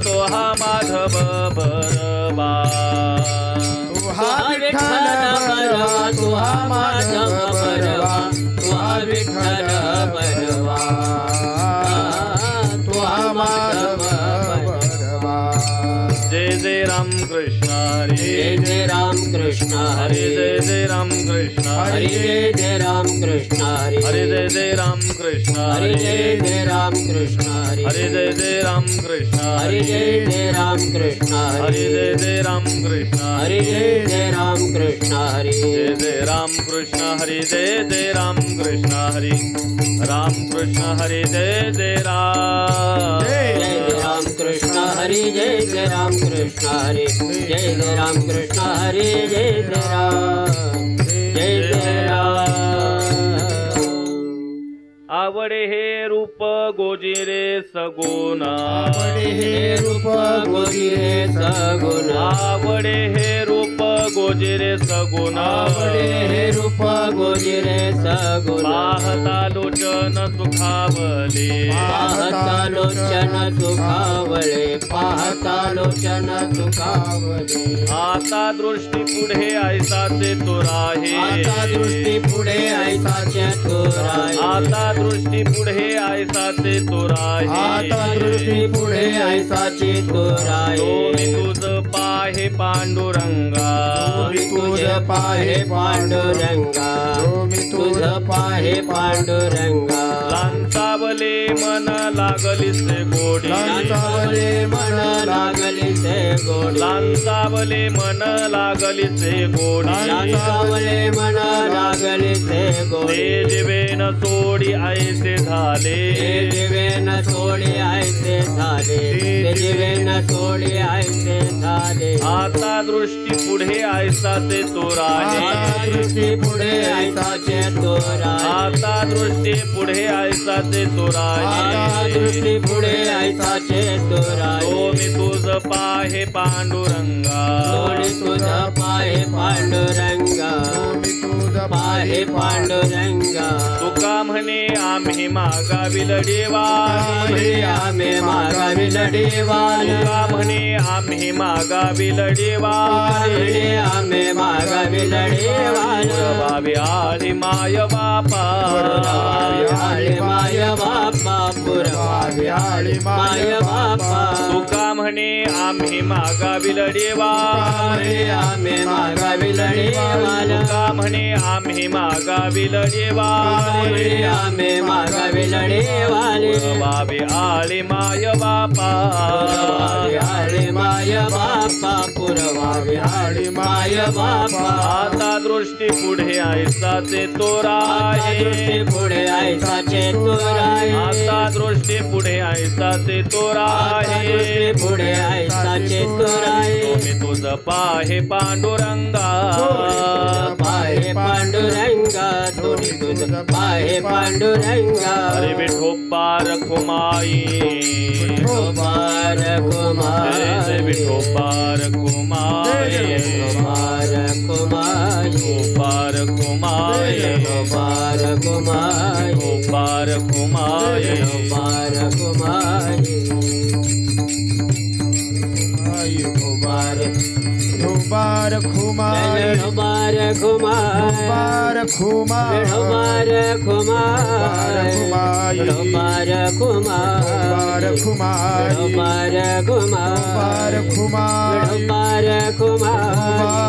तो हा माधव बरवा तू हा विठ्ठल बरवा तू हा माधव बरवा तू हा विठ्ठल बरवा तू हा माधव बरवा जय जय राम कृष्ण हरी जय जय राम कृष्ण हरे हरी जय जय राम कृष्ण हरी जय जय राम कृष्ण हरी हरे जय जय राम कृष्ण हरी जय जय राम कृष्ण हरी हरे जय जय राम कृष्ण हरी जय जय राम कृष्ण हरे हरी जय जय राम कृष्ण हरी जय जय राम कृष्ण हरी जय जय राम कृष्ण हरे जय जय राम कृष्ण हरे राम कृष्ण हरे जय जय राम जय जय राम कृष्ण हरी जय जय राम कृष्ण हरी जय जय राम कृष्ण हरी जय जय राम जय जय राम आवडे हे रूप गोजिरे सगुण आवडे हे रूप गोजिरे सगुण आवडे हे रूप गोजिरे सगुण आवडे हे रूप गोजिरे सगुण पाहता लोचन सुखावले पाहता लोचन सुखावले पाहता लोचन सुखावले आता दृष्टी पुढे ऐसाचे तो राहे आता दृष्टी पुढे ऐसाचे तो राहे आता दृष्टी पुढे ऐसाचे तो राहे आता दृष्टी पुढे ऐसाचे तो राहे मी तुझ पाहे पांडुरंगा मी तुझ पाहे पांडुरंगा मी तुझ पाहे पांडुरंगा लांचावले मन लागलीसे गोडी लांचावले मन लागलीसे गोडी लांचावले मन लागलीसे गोडी लांचावले मन लागलीसे गोडी ते जीवेन सोडी ऐसे झाले ते जीवेन सोडी ऐसे झाले ते जीवेन सोडी ऐसे झाले आता दृष्टी पुढे ऐसाचे तो राहे आता दृष्टी पुढे ऐसाचे तो राहे आता दृष्टी पुढे ऐसाचे तो आता राहे दृष्टी पुढे ऐसाचे तो राहे मी तुझ पाहे पांडुरंगा सोडी तुझ पाहे पांडुरंगा पाहे पांडुरंगा तुका म्हणे आम्ही मागाविल देवा आम्ही मागाविल देवान तुका म्हणे आम्ही मागाविल देवा आम्ही मागाविल देवान पुरवावे आळी माय बापा आळे माय बापा पुरवावे आळे माय बापा तुका म्हणे आम्ही मागाविल देवा आम्ही मागाविल देवान तुका म्हणे आम्ही मागाविल देवा आम्ही मागाविल देवान पुरवावे आळी माय बापा आळे माय बापा पुरवावे आळे माय बापा आता दृष्टी पुढे ऐसाचे तो राहे पुढे ऐसाचे तो राहे आता दृष्टी पुढे ऐसाचे तो राहे पुढे ऐसाचे तो राहे मी तुझ पाहे पांडुरंगा पाहे पांडुरंगा थोडी तुझ पाहे पांडुरंगा अरे विठोबार खुमाई कुमार कुमार जय विठोबार खुमाई कुमार कुमार विठोबार खुमाई कुमार कुमार विठोबार खुमाई कुमार कुमार ढोबार खुमाई ढोबार खुमार ढोबार खुमाई ढोबार खुमार ढोबार खुमार ढोबार खुमाई ढोबार खुमार ढोबार खुमाई ढोबार खुमार ढोबार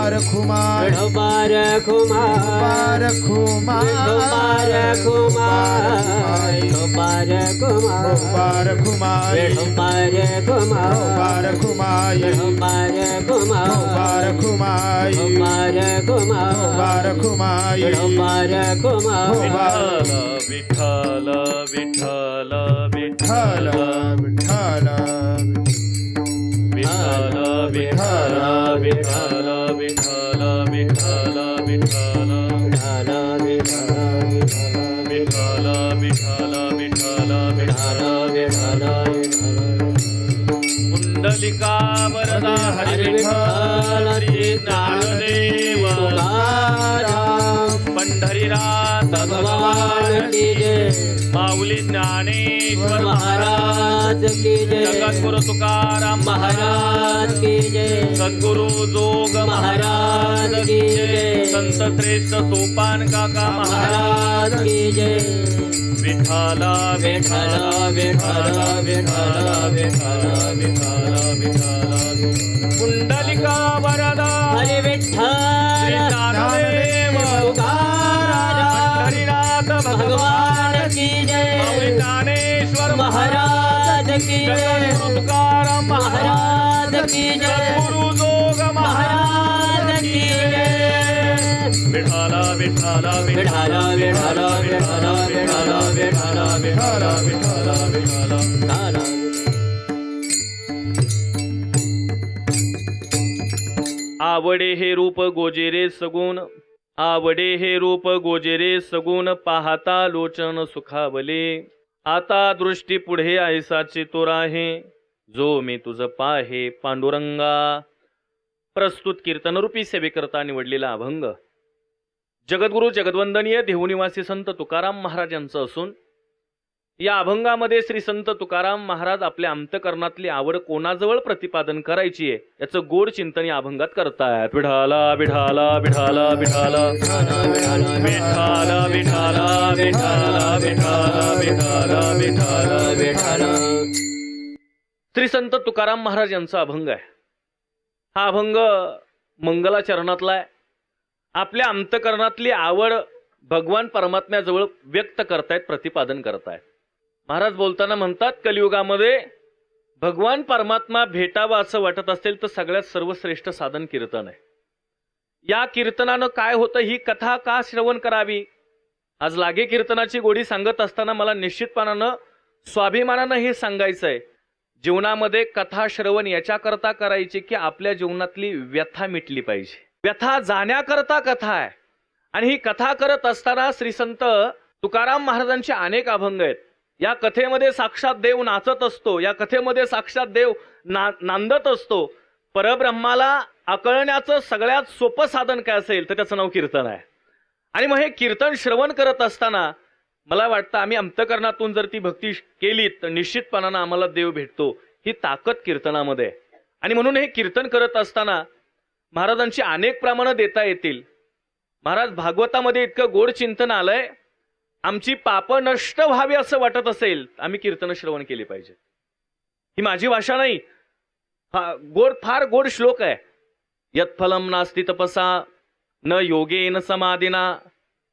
खुमाई ढोबार खुमार ढोबार खुमाई ढोबार खुमार ढोबार खुमाई ढोबार खुमार ढोबार खुमाई ढोबार खुमार ढोबार खुमाई ढोबार खुमार ढोबार खुमाई ढोबार खुमार विठ्ठल विठ्ठल विठ्ठल विठ्ठल विठ्ठल विठ्ठल विठ्ठल विठ्ठल विठ्ठल विठ्ठल विठ्ठल विठ्ठल विठ्ठल विठ्ठल पुंडलिका वरदा हरी विठ्ठल श्री ज्ञानदेव पंढरीनाथ भगवान की जय माऊली ज्ञानेश्वर महाराज की जय जगद्गुरु तुकाराम महाराज की जय सद्गुरु जोग महाराज की जय संत श्रेष्ठ सोपान काका महाराज की जय विठाला विठ्ठला विठ्ठला विठ्ठला विठ्ठला विठाला विठाला पुंडलिका वरदा हरी विठ्ठल नामदेव पंढरीनाथ भगवान की जय माऊली ज्ञानेश्वर महाराज की जय जगद्गुरु तुकाराम महाराज की जय सद्गुरु जोग महाराज की जय विठाला विठाला विठ्ठला विठ्ठला विठ्ठला विठ्ठला विठ्ठला विठाला विठाला विठाला आवडे हे रूप गोजेरे सगुण आवडे हे रूप गोजेरे सगुण पाहता लोचन सुखावले आता दृष्टी पुढे ऐसाची तो राहे जो मी तुझ पाहे पांडुरंगा प्रस्तुत कीर्तनरूपी सेवेकरता निवडलेला अभंग जगद्गुरु जगद्वंदनीय देहुनिवासी संत तुकाराम महाराज यांचं असून या अभंगामध्ये श्री संत तुकाराम महाराज आपल्या अंतकरणातली आवड कोणाजवळ प्रतिपादन करायची आहे याचं गोड चिंतन या अभंगात करतायत विठाला विठाला विठाला विठाला विठाला विठाला विठाला विठाला विठाला विठाला विठाला श्री संत तुकाराम महाराज यांचा अभंग आहे हा अभंग मंगलाचरणातला आहे आपल्या अंतकरणातली आवड भगवान परमात्म्याजवळ व्यक्त करतायत प्रतिपादन करतायत महाराज बोलताना म्हणतात कलियुगामध्ये भगवान परमात्मा भेटावा असं वाटत असेल तर सगळ्यात सर्वश्रेष्ठ साधन कीर्तन आहे या कीर्तनानं काय होतं ही कथा का श्रवण करावी आज लागे कीर्तनाची गोडी सांगत असताना मला निश्चितपणानं स्वाभिमानानं हे सांगायचं आहे जीवनामध्ये कथा श्रवण याच्याकरता करायची की आपल्या जीवनातली व्यथा मिटली पाहिजे व्यथा जाण्याकरता कथा आहे आणि ही कथा करत असताना श्री संत तुकाराम महाराजांचे अनेक अभंग आहेत या कथेमध्ये साक्षात देव नाचत असतो या कथेमध्ये साक्षात देव नांदत असतो परब्रह्माला आकळण्याचं सगळ्यात सोपं साधन काय असेल तर त्याचं नाव कीर्तन आहे आणि मग हे कीर्तन श्रवण करत असताना मला वाटतं आम्ही अंतकरणातून जर ती भक्ती केली तर निश्चितपणानं आम्हाला देव भेटतो ही ताकद कीर्तनामध्ये आहे आणि म्हणून हे कीर्तन करत असताना महाराजांची अनेक प्रमाणं देता येतील महाराज भागवतामध्ये इतकं गोड चिंतन आलंय आमची पाप नष्ट व्हावी असं वाटत असेल आम्ही कीर्तन श्रवण केली पाहिजे ही माझी भाषा नाही फार गोड श्लोक आहे यत्फलम नास्ति तपसा न योगेन समाधिना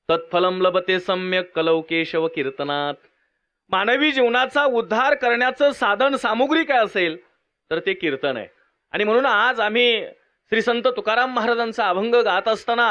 तत्फलम लभते सम्यक कलौ केशव कीर्तनात मानवी जीवनाचा उद्धार करण्याचं साधन सामुग्री काय असेल तर ते कीर्तन आहे आणि म्हणून आज आम्ही श्री संत तुकाराम महाराजांचा अभंग गात असताना